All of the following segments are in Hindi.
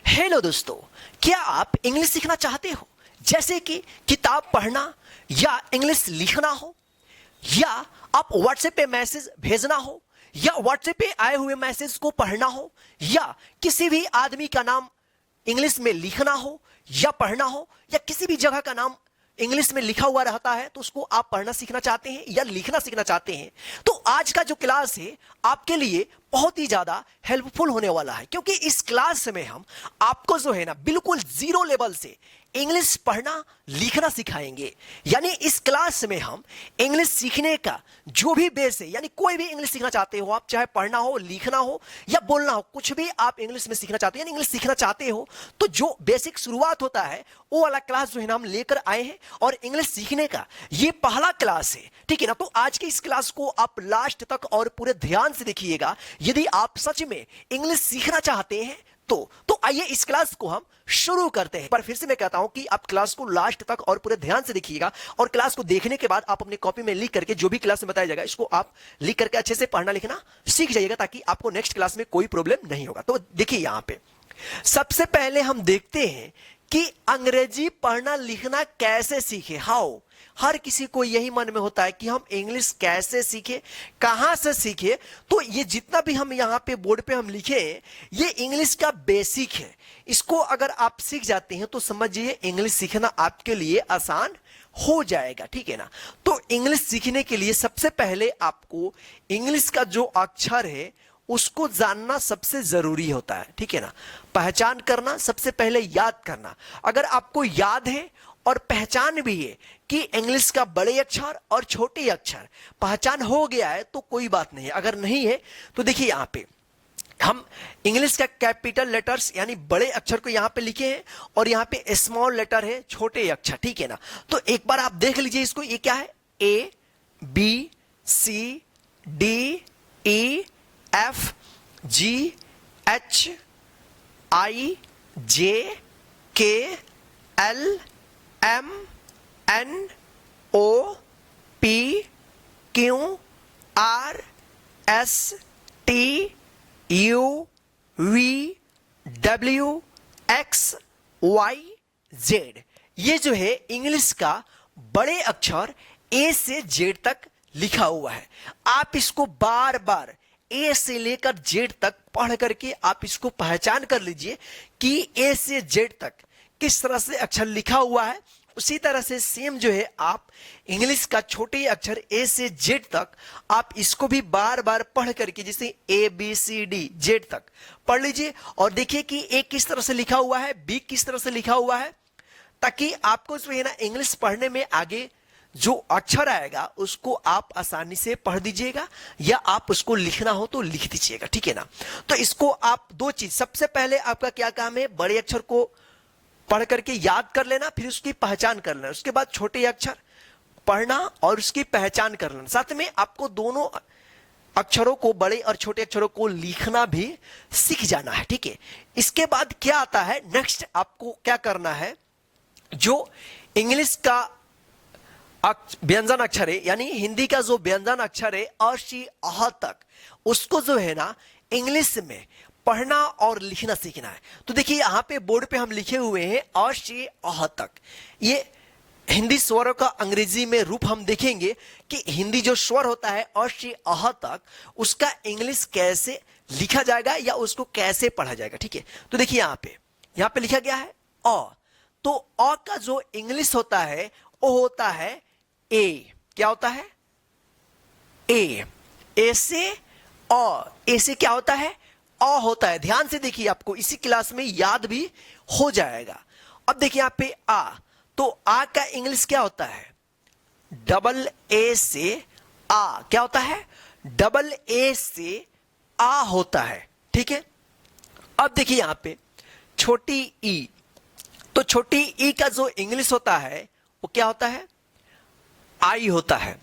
हेलो दोस्तों, क्या आप इंग्लिश सीखना चाहते हो? जैसे कि किताब पढ़ना या इंग्लिश लिखना हो, या आप व्हाट्सएप पे मैसेज भेजना हो, या व्हाट्सएप पे आए हुए मैसेज को पढ़ना हो, या किसी भी आदमी का नाम इंग्लिश में लिखना हो या पढ़ना हो, या किसी भी जगह का नाम इंग्लिश में लिखा हुआ रहता है तो उसको आप पढ़ना सीखना चाहते हैं या लिखना सीखना चाहते हैं, तो आज का जो क्लास है आपके लिए बहुत ही ज्यादा हेल्पफुल होने वाला है। क्योंकि इस क्लास में हम आपको जो है ना बिल्कुल जीरो लेवल से इंग्लिश पढ़ना लिखना सिखाएंगे। यानी इस क्लास में हम इंग्लिश सीखने का जो भी बेस है, यानी कोई भी इंग्लिश सीखना चाहते हो आप, चाहे पढ़ना हो, लिखना हो या बोलना हो, कुछ भी आप इंग्लिश में सीखना चाहते हो, यानी इंग्लिश सीखना चाहते हो, तो जो बेसिक शुरुआत होता है वो वाला क्लास जो है ना हम लेकर आए हैं। और इंग्लिश सीखने का ये पहला क्लास है, ठीक है ना। तो आज के इस क्लास को आप लास्ट तक और पूरे ध्यान से देखिएगा। यदि आप सच में इंग्लिश सीखना चाहते हैं तो आइए इस क्लास को हम शुरू करते हैं। पर फिर से मैं कहता हूं कि आप क्लास को लास्ट तक और पूरे ध्यान से देखिएगा, और क्लास को देखने के बाद आप अपनी कॉपी में लिख करके जो भी क्लास में बताया जाएगा इसको आप लिख करके अच्छे से पढ़ना लिखना सीख जाइएगा, ताकि आपको नेक्स्ट क्लास में कोई प्रॉब्लम नहीं होगा। तो देखिए यहां पे सबसे पहले हम देखते हैं कि अंग्रेजी पढ़ना लिखना कैसे सीखे। हाउ, हर किसी को यही मन में होता है कि हम इंग्लिश कैसे सीखे, कहां से सीखे। तो ये जितना भी हम यहां पे बोर्ड पे हम लिखे ये इंग्लिश का बेसिक है। इसको अगर आप सीख जाते हैं तो समझिए इंग्लिश सीखना आपके लिए आसान हो जाएगा, ठीक है ना। तो इंग्लिश सीखने के लिए सबसे पहले आपको इंग्लिश का जो अक्षर है उसको जानना सबसे जरूरी होता है, ठीक है ना। पहचान करना, सबसे पहले याद करना। अगर आपको याद है और पहचान भी है कि इंग्लिश का बड़े अक्षर और छोटे अक्षर पहचान हो गया है तो कोई बात नहीं है। अगर नहीं है तो देखिए यहां पे हम इंग्लिश का कैपिटल लेटर्स यानी बड़े अक्षर को यहां पे लिखे हैं, और यहां पे स्मॉल लेटर है छोटे अक्षर, ठीक है ना। तो एक बार आप देख लीजिए इसको, ये क्या है, A B C D E F G H I J K L M N O P Q R S T U V W X Y Z. ये जो है इंग्लिश का बड़े अक्षर ए से जेड तक लिखा हुआ है। आप इसको बार बार ए से लेकर जेड तक पढ़ करके आप इसको पहचान कर लीजिए कि ए से जेड तक किस तरह से अक्षर लिखा हुआ है। उसी तरह से सेम जो है आप इंग्लिश का छोटे अक्षर ए से जेड तक आप इसको भी बार बार पढ़ करके, जैसे A B C D Z तक पढ़ लीजिए, और देखिए कि ए किस तरह से लिखा हुआ है, बी किस तरह से लिखा हुआ है, ताकि आपको जो है ना इंग्लिश पढ़ने में आगे जो अक्षर आएगा उसको आप आसानी से पढ़ दीजिएगा, या आप उसको लिखना हो तो लिख दीजिएगा, ठीक है ना। तो इसको आप दो चीज, सबसे पहले आपका क्या काम है, बड़े अक्षर को पढ़ करके याद कर लेना, फिर उसकी पहचान कर लेना। उसके बाद छोटे अक्षर पढ़ना और उसकी पहचान कर लेना। साथ में आपको दोनों अक्षरों को, बड़े और छोटे अक्षरों को लिखना भी सीख जाना है, ठीक है। इसके बाद क्या आता है, नेक्स्ट आपको क्या करना है, जो इंग्लिश का व्यंजन अक्षर है, यानी हिंदी का जो व्यंजन अक्षर है अ शी अह तक, उसको जो है ना इंग्लिश में पढ़ना और लिखना सीखना है। तो देखिए यहां पे बोर्ड पे हम लिखे हुए हैं अ से अह तक। ये हिंदी स्वरों का अंग्रेजी में रूप हम देखेंगे कि हिंदी जो स्वर होता है अ से अह तक, उसका इंग्लिश कैसे लिखा जाएगा या उसको कैसे पढ़ा जाएगा, ठीक है। तो देखिए यहां पे लिखा गया है अ, तो अ का जो इंग्लिश होता है वो होता है ए। क्या होता है, ए। ए से अ, ए से क्या होता है, अ होता है। ध्यान से देखिए, आपको इसी क्लास में याद भी हो जाएगा। अब देखिए यहां पे आ, तो आ का इंग्लिश क्या होता है, डबल ए से आ। क्या होता है, डबल ए से आ होता है, ठीक है। अब देखिए यहां पे छोटी ई, तो छोटी ई का जो इंग्लिश होता है वो क्या होता है, आई होता है।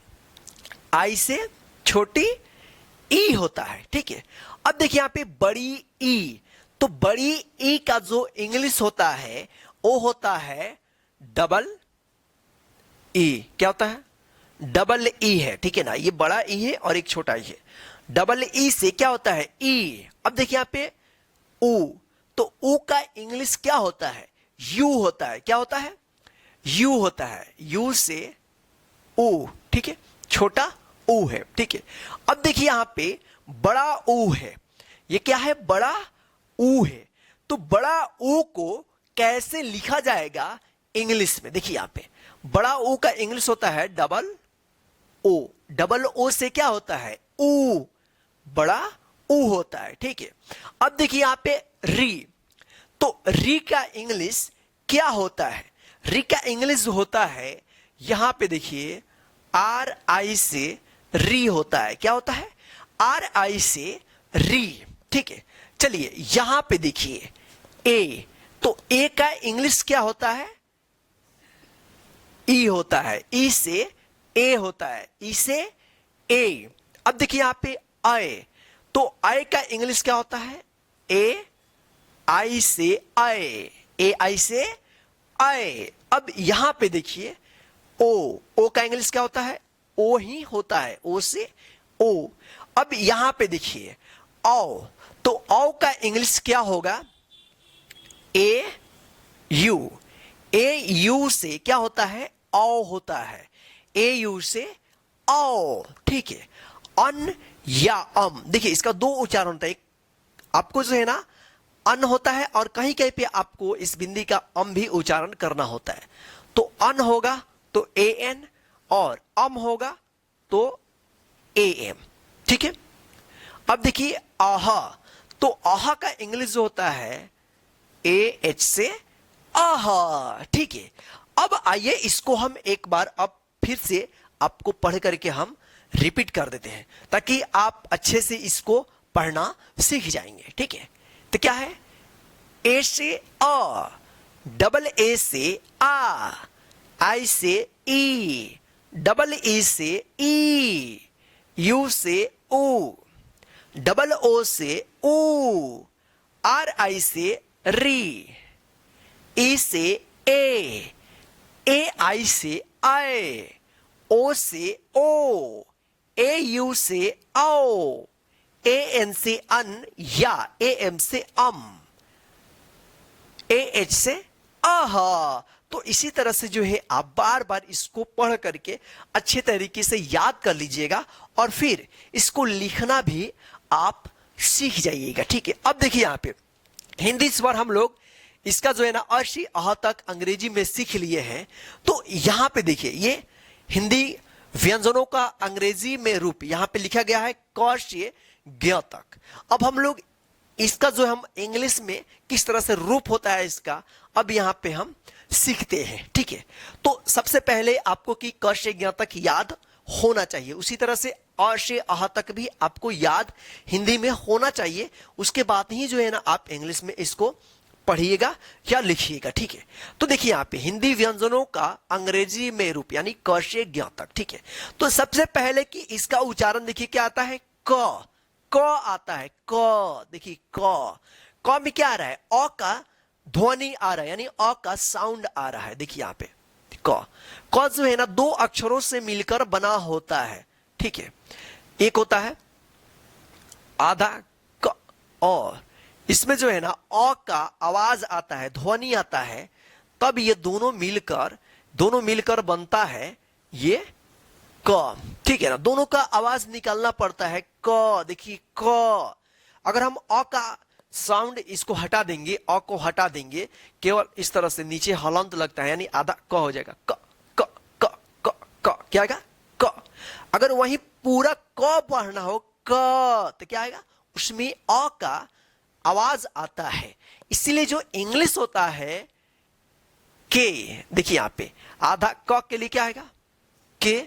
आई से छोटी ई होता है, ठीक है। अब देखिए यहां पे बड़ी ई, तो बड़ी ई का जो इंग्लिश होता है वो होता है डबल ई। क्या होता है, डबल ई है, ठीक है ना। ये बड़ा ई है और एक छोटा ई है। डबल ई से क्या होता है, ई। अब देखिए यहां पे ऊ, तो ऊ का इंग्लिश क्या होता है? यू होता है। क्या होता है? यू होता है। यू से ऊ, ठीक है, छोटा ऊ है, ठीक है। अब देखिए यहां पे बड़ा ऊ है, ये क्या है? बड़ा ऊ है। तो बड़ा ऊ को कैसे लिखा जाएगा इंग्लिश में? देखिए यहां पे बड़ा ऊ का इंग्लिश होता है डबल ओ। डबल ओ से क्या होता है? ऊ, बड़ा ऊ होता है, ठीक है। अब देखिए यहां पे री, तो री का इंग्लिश क्या होता है? री का इंग्लिश होता है, यहां पे देखिए आर आई से री होता है। क्या होता है? आर आई से री, ठीक है। चलिए यहां पे देखिए ए, तो ए का इंग्लिश क्या होता है? ई होता है। ई से ए होता है, ई से ए। अब देखिए यहां पे आए, तो आए का इंग्लिश क्या होता है? ए आई से आए, ए आई से आए। अब यहां पे देखिए ओ, ओ का इंग्लिश क्या होता है? ओ ही होता है, ओ से ओ। अब यहां पे देखिए औ, तो औ का इंग्लिश क्या होगा? ए यू, ए यू से क्या होता है? औ होता है, ए यू से औ, ठीक है। अन या अम, देखिए इसका दो उच्चारण होता है। एक आपको जो है ना अन होता है, और कहीं कहीं पे आपको इस बिंदी का अम भी उच्चारण करना होता है। तो अन होगा तो ए एन, और अम होगा तो ए एम, ठीक है। अब देखिए आहा, तो आहा का इंग्लिश जो होता है ए एच से आहा, ठीक है। अब आइए इसको हम एक बार अब फिर से आपको पढ़ करके हम रिपीट कर देते हैं, ताकि आप अच्छे से इसको पढ़ना सीख जाएंगे, ठीक है। तो क्या है? ए से अ, डबल ए से आ, आई से ई, डबल ई से ई, यू से ऊ, डबल ओ से ऊ, आर आई से री, ई से ए आई से आए, ओ से ओ, ए यू से आओ, ए एन से अन, या ए एम से अम, ए एच से आहा। तो इसी तरह से जो है आप बार बार इसको पढ़ करके अच्छे तरीके से याद कर लीजिएगा, और फिर इसको लिखना भी आप सीख जाइएगा, ठीक है। अब देखिए यहां पे हिंदी स्वर हम लोग इसका जो है ना अ से अह तक अंग्रेजी में सीख लिए हैं। तो यहां पे देखिए ये हिंदी व्यंजनों का अंग्रेजी में रूप यहां पे लिखा गया है क से ज्ञ तक। अब हम लोग इसका जो हम इंग्लिश में किस तरह से रूप होता है इसका, अब यहां पे हम सीखते हैं, ठीक है। तो सबसे पहले आपको कि क से ज्ञ तक याद होना चाहिए, उसी तरह से अ से अह तक भी आपको याद हिंदी में होना चाहिए। उसके बाद ही जो है ना आप इंग्लिश में इसको पढ़िएगा या लिखिएगा, ठीक है। तो देखिए यहाँ पे हिंदी व्यंजनों का अंग्रेजी में रूप यानी क से ज्ञ तक, ठीक है। तो सबसे पहले कि इसका उच्चारण देखिए क्या आता है? क, क आता है क। देखिए क में क्या आ रहा है? अ का ध्वनि आ रहा है, यानी अ का साउंड आ रहा है। देखिए यहाँ पे क जो है ना दो अक्षरों से मिलकर बना होता है, ठीक है। एक होता है आधा क, और इसमें जो है ना अ का आवाज आता है, ध्वनि आता है, तब ये दोनों मिलकर बनता है ये क, ठीक है ना। दोनों का आवाज निकालना पड़ता है क। देखिए क, अगर हम अ का साउंड इसको हटा देंगे, अ को हटा देंगे, केवल इस तरह से नीचे हलंत लगता है, यानी आधा क हो जाएगा। क क क क क क्या आएगा? क। अगर वहीं पूरा क पढ़ना हो क, तो क्या आएगा? उसमें अ का आवाज आता है। इसीलिए जो इंग्लिश होता है के, देखिए यहां पे आधा क के लिए क्या आएगा? के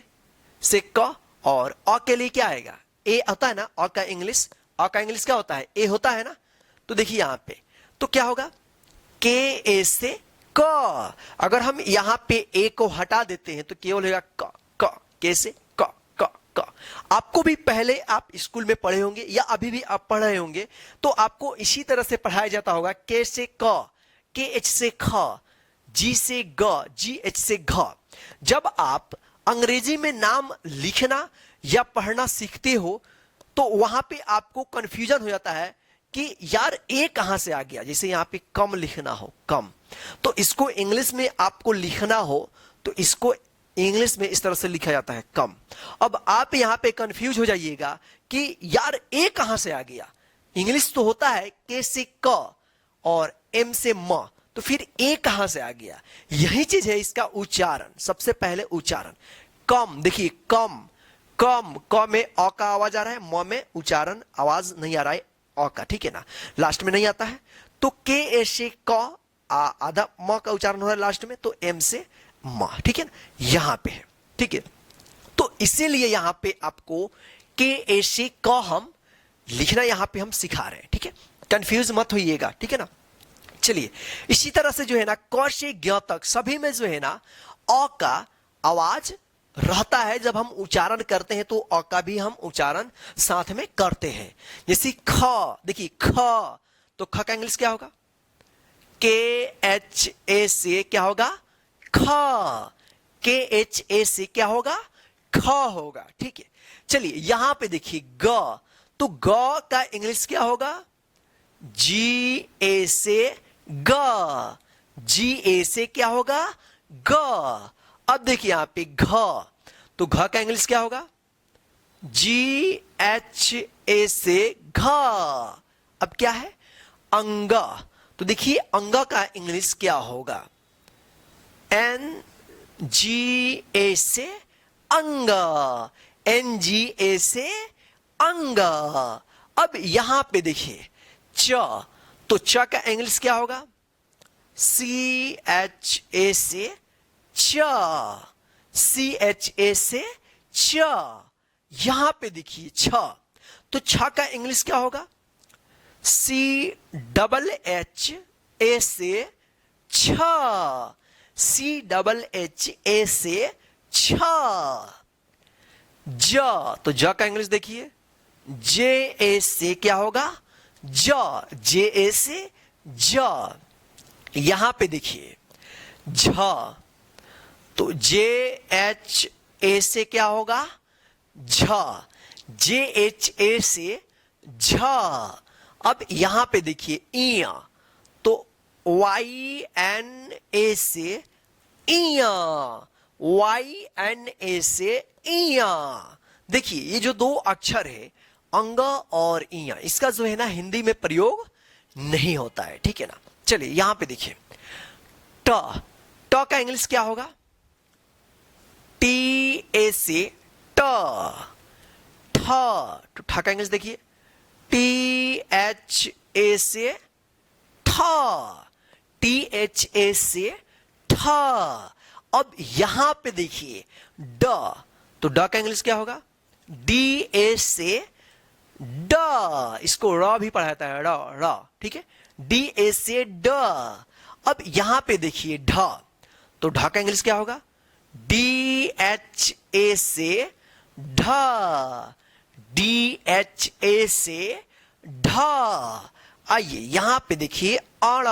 से क, और अ के लिए क्या आएगा? ए होता है ना। अ का इंग्लिश क्या होता है? ए होता है ना। तो देखिए यहां पे तो क्या होगा? के ए से क। अगर हम यहां पे ए को हटा देते हैं तो केवल होगा क क, के से क क क। आपको भी पहले आप स्कूल में पढ़े होंगे या अभी भी आप पढ़ रहे होंगे, तो आपको इसी तरह से पढ़ाया जाता होगा। के से क, के एच से ख, जी से ग, जी एच से घ। जब आप अंग्रेजी में नाम लिखना या पढ़ना सीखते हो तो वहां पे आपको कंफ्यूजन हो जाता है कि यार ए कहां से आ गया। जैसे यहां पे कम लिखना हो, कम, तो इसको इंग्लिश में आपको लिखना हो तो इसको इंग्लिश में इस तरह से लिखा जाता है कम। अब आप यहां पे कंफ्यूज हो जाइएगा कि यार ए कहां से आ गया। इंग्लिश तो होता है के से क और एम से म, तो फिर ए कहां से आ गया। यही चीज है इसका उच्चारण। सबसे पहले उच्चारण कम, देखिए कम, कम, क में अ का आवाज आ रहा है, म में उच्चारण आवाज नहीं आ रहा है अ का, ठीक है ना, लास्ट में नहीं आता है। तो के ए से क, आधा म का उच्चारण हो रहा है लास्ट में, तो एम से म, ठीक है ना, यहां पे है, ठीक है। तो इसीलिए यहां पे आपको के ए से क हम लिखना यहां पे हम सिखा रहे हैं, ठीक है, कंफ्यूज मत होइएगा, ठीक है ना। चलिए इसी तरह से जो है ना क से ज्ञ तक सभी में जो है ना अ का आवाज रहता है। जब हम उच्चारण करते हैं तो अ का भी हम उच्चारण साथ में करते हैं। जैसे ख, देखिए ख, तो ख का इंग्लिश क्या होगा, के एच ए से क्या होगा, ख, के एच ए से क्या होगा, ख होगा, ठीक है। चलिए यहां पे देखिए ग, तो ग का इंग्लिश क्या होगा, जी ए से ग, जी ए से क्या होगा, ग। अब देखिए यहां पे घ, तो घ का इंग्लिश क्या होगा, जी एच ए से घ। अब क्या है, अंग, तो देखिए अंग का इंग्लिश क्या होगा, एन जी ए से अंग, एन जी ए से अंग। अब यहां पे देखिए च, तो च का इंग्लिश क्या होगा, सी एच ए से च, सी एच ए से च। यहां पे देखिए छ, तो छ का इंग्लिश क्या होगा, सी डबल एच ए से छ, सी डबल एच ए से छ। ज, तो ज का इंग्लिश देखिए, जे ए से क्या होगा, ज, जे ए से ज। यहां पे देखिए झ, तो जे एच ए से क्या होगा, झ, जे एच ए से झ। अब यहां पे देखिए इया, तो वाई एन ए से इया, वाई एन ए से इया। देखिए ये जो दो अक्षर है अंग और इया, इसका जो है ना हिंदी में प्रयोग नहीं होता है, ठीक है ना। चलिए यहां पे देखिए ट, ट का इंग्लिश क्या होगा, टी ए से ट, ठ, तो ठ का इंग्लिश देखिए, टी एच ए से ठ, टी एच ए से ठ। अब यहां पे देखिए ड, तो ड का इंग्लिश क्या होगा, डी ए से ड, इसको र भी पढ़ा जाता है, र र, ठीक है, डी ए से ड। अब यहां पे देखिए ढ, तो ढ का इंग्लिश क्या होगा, डी एच ए से ढ, डी एच ए से ढ। आइए यहां पे देखिए अण,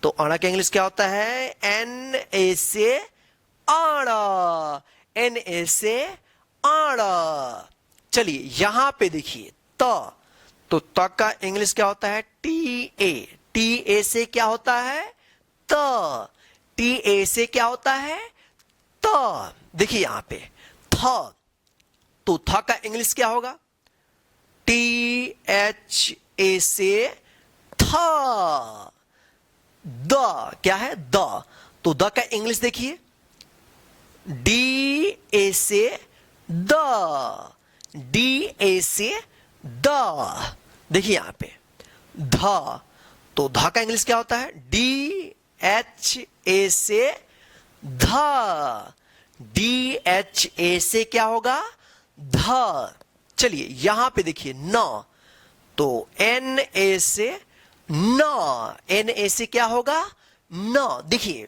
तो अण का इंग्लिश क्या होता है, एन ए से अण, एन ए से अण। चलिए यहां पे देखिए त, तो त का इंग्लिश क्या होता है, टी ए, टी ए से क्या होता है, त, टी ए से क्या होता है, त। देखिए यहां पे थ, तो थ का इंग्लिश क्या होगा, टी एच ए से थ। द क्या है, द, तो द का इंग्लिश देखिए, डी ए से द, डी ए से द। देखिए यहां पे ध, तो ध का इंग्लिश क्या होता है, डी एच ए से ध, डी एच ए से क्या होगा, ध। चलिए यहां पे देखिए न, तो एन ए से न, एन ए से क्या होगा, न। देखिए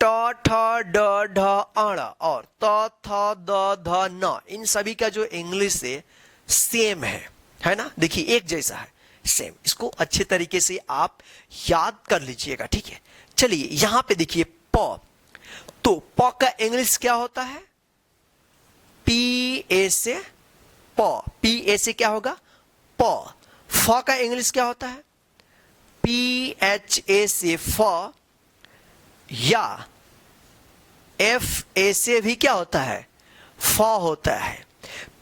ट ठ ड ढ अण और त थ द ध न, इन सभी का जो इंग्लिश है सेम है ना, देखिए एक जैसा है, सेम। इसको अच्छे तरीके से आप याद कर लीजिएगा, ठीक है। चलिए यहां पे देखिए प, तो प का इंग्लिश क्या होता है, पी ए से प, पी ए से क्या होगा, प। फ फ का इंग्लिश क्या होता है? PHA से फ, या FA से भी क्या होता है? फ होता है।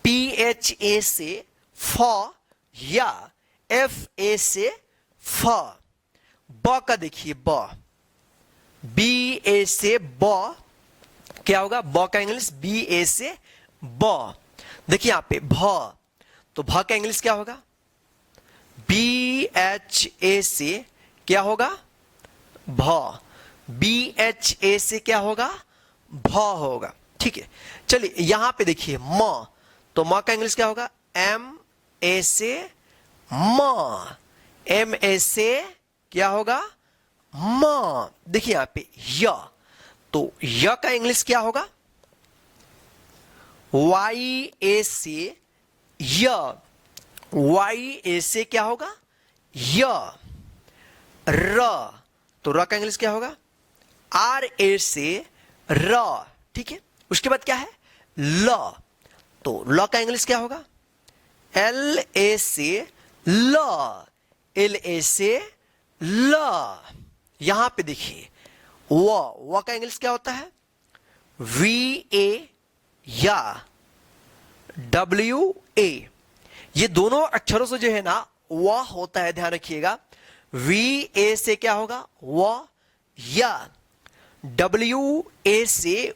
PHA से फ या FA से फ। ब का देखिए, BA से ब क्या होगा? ब का इंग्लिश BA से ब। देखिए यहां पे भ, तो भ का इंग्लिश क्या होगा? BHA से क्या होगा? भ। BHA से क्या होगा? भ होगा। ठीक है, चलिए यहां पे देखिए म, तो म का इंग्लिश क्या होगा? MA से म। MA से क्या होगा? म। देखिए यहां पे य, तो य का इंग्लिश क्या होगा? YA से य। YA से क्या होगा? य। र, तो र का इंग्लिश क्या होगा? RA से र। ठीक है, उसके बाद क्या है? ल, तो ल का इंग्लिश क्या होगा? LA से ल। LA से ल। यहां पे देखिए व का इंग्लिश क्या होता है? VA या WA। ये दोनों अक्षरों से जो है ना व होता है, ध्यान रखिएगा। VA से क्या होगा? व, या WA से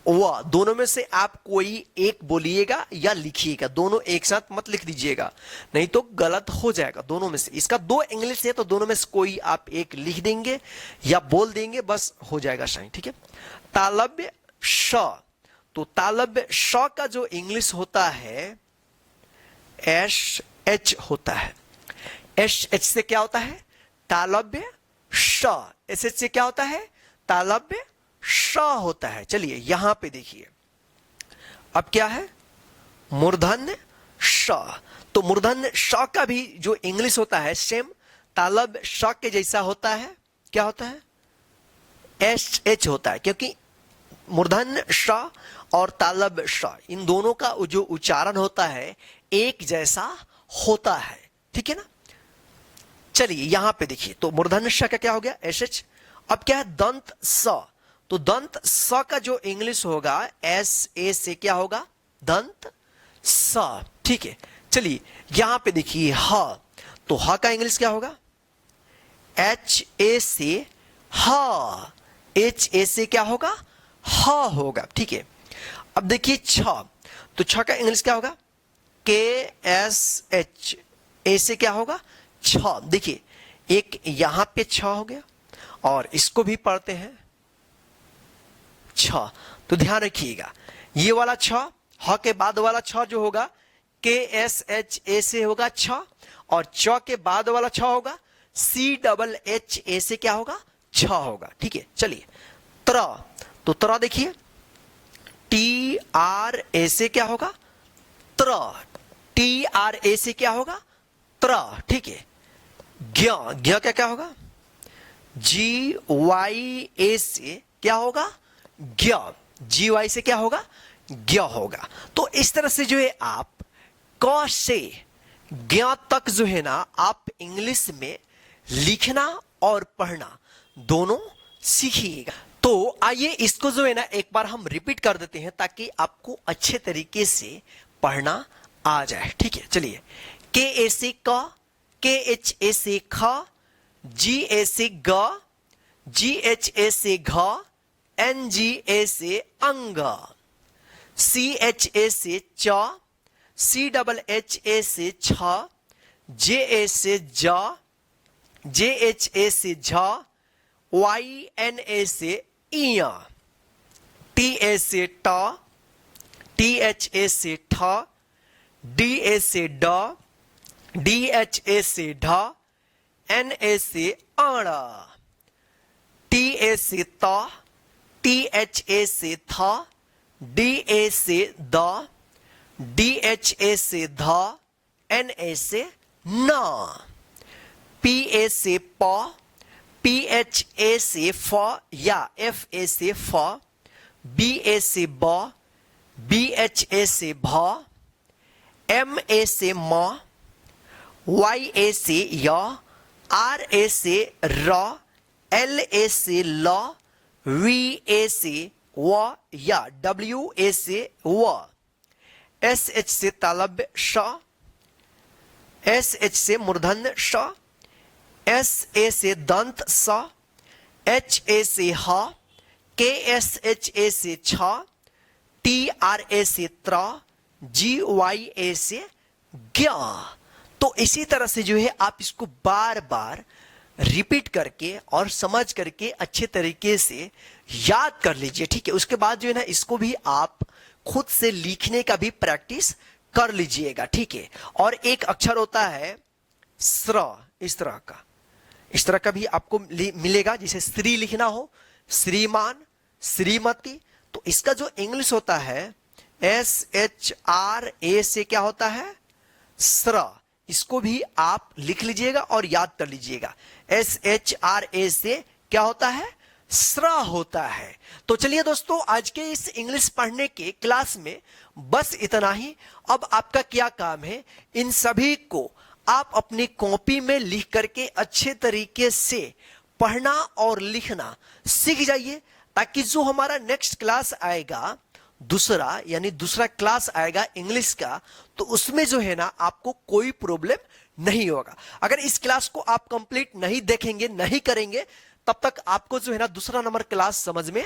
व। दोनों में से आप कोई एक बोलिएगा या लिखिएगा, दोनों एक साथ मत लिख दीजिएगा, नहीं तो गलत हो जाएगा। दोनों में से, इसका दो इंग्लिश है तो दोनों में से कोई आप एक लिख देंगे या बोल देंगे, बस हो जाएगा सही। ठीक है, तालव्य श, तो तालव्य श का जो इंग्लिश होता है SH होता है। SH से क्या होता है? तालव्य श। SH से क्या होता है? तालव्य श होता है। चलिए यहां पे देखिए, अब क्या है? मूर्धन्य श। तो मूर्धन्य श का भी जो इंग्लिश होता है सेम तालव्य श के जैसा होता है। क्या होता है? SH होता है, क्योंकि मूर्धन्य श और तालव्य श इन दोनों का जो उच्चारण होता है एक जैसा होता है। ठीक है ना? चलिए यहां पे देखिए, तो मूर्धन्य श का क्या हो गया? SH। अब क्या है? दंत स, तो दंत स का जो इंग्लिश होगा SA से क्या होगा? दंत स। ठीक है, चलिए यहां पे देखिए ह, तो ह का इंग्लिश क्या होगा? HA से ह। HA से क्या होगा? ह होगा। ठीक है, अब देखिए छ, तो छ का इंग्लिश क्या होगा? KSH। ए से क्या होगा? छ। देखिए एक यहां पे छ हो गया और इसको भी पढ़ते हैं छ, तो ध्यान रखिएगा ये वाला छ, ह के बाद वाला छ जो होगा KSHA से होगा छ, और च के बाद वाला छ होगा CHHA से क्या होगा? छ होगा। ठीक है, चलिए त्र, तो त्र देखिए TRA से क्या होगा? त्र। TRA से क्या होगा? त्र। ठीक है, ज्ञ, ज्ञ क्या क्या होगा? GYA से क्या होगा? ज्ञ। GY से क्या होगा? ज्ञ होगा। तो इस तरह से जो है आप क से ज्ञ तक जो है ना आप इंग्लिश में लिखना और पढ़ना दोनों सीखिएगा। तो आइए इसको जो है ना एक बार हम रिपीट कर देते हैं ताकि आपको अच्छे तरीके से पढ़ना आ जाए। ठीक है, चलिए KA से क, KHA से ख, GA से ग, GHA से घ, NGA से अंग, CHA से च, CHHA से छ, JA से ज, JHA से झ, YNA से इय, TA से ट, THA से ठ, DA से ड, DHA से ढ, NA से अण, TA से त, THA से थ, DA से द, DHA से ध, NA से न, PA से प, PHA से फ या FA से फ, BA से ब, BHA से भ, MA से म, वाई ए से या, आर ए से र, एल ए से ल, वी ए से व या डब्ल्यू ए से व, एस एच से तालव्य श, एस एच से मूर्धन्य श, एस ए से दंत स, एच ए से ह, के एस एच ए से छ, टी आर ए से त्र, जी वाई ए से ज्ञ। तो इसी तरह से जो है आप इसको बार बार रिपीट करके और समझ करके अच्छे तरीके से याद कर लीजिए, ठीक है। उसके बाद जो है ना इसको भी आप खुद से लिखने का भी प्रैक्टिस कर लीजिएगा, ठीक है। और एक अक्षर होता है स्र, इस तरह का भी आपको मिलेगा, जैसे श्री लिखना हो, श्रीमान, श्रीमती। तो इसका जो इंग्लिश होता है एस एच आर ए से क्या होता है, स्र। इसको भी आप लिख लीजिएगा और याद कर लीजिएगा। एस एच आर ए से क्या होता है, स्र होता है। तो चलिए दोस्तों, आज के इस इंग्लिश पढ़ने के क्लास में बस इतना ही। अब आपका क्या काम है, इन सभी को आप अपनी कॉपी में लिख करके अच्छे तरीके से पढ़ना और लिखना सीख जाइए, ताकि जो हमारा नेक्स्ट क्लास आएगा दूसरा, यानी दूसरा क्लास आएगा इंग्लिश का, तो उसमें जो है ना आपको कोई प्रॉब्लम नहीं होगा। अगर इस क्लास को आप कंप्लीट नहीं देखेंगे, नहीं करेंगे, तब तक आपको जो है ना दूसरा नंबर क्लास समझ में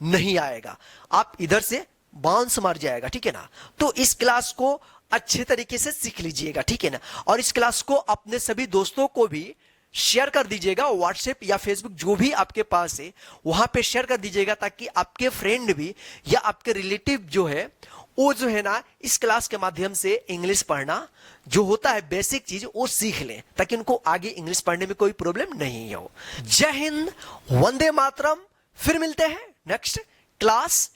नहीं आएगा, आप इधर से बाउंस मार जाएगा, ठीक है ना। तो इस क्लास को अच्छे तरीके से सीख लीजिएगा, ठीक है ना। और इस क्लास को अपने सभी दोस्तों को भी शेयर कर दीजिएगा, व्हाट्सएप या फेसबुक जो भी आपके पास है वहां पे शेयर कर दीजिएगा, ताकि आपके फ्रेंड भी या आपके रिलेटिव जो है वो जो है ना इस क्लास के माध्यम से इंग्लिश पढ़ना जो होता है बेसिक चीज वो सीख लें, ताकि उनको आगे इंग्लिश पढ़ने में कोई प्रॉब्लम नहीं हो। जय हिंद, वंदे मातरम। फिर मिलते हैं नेक्स्ट क्लास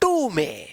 2 में।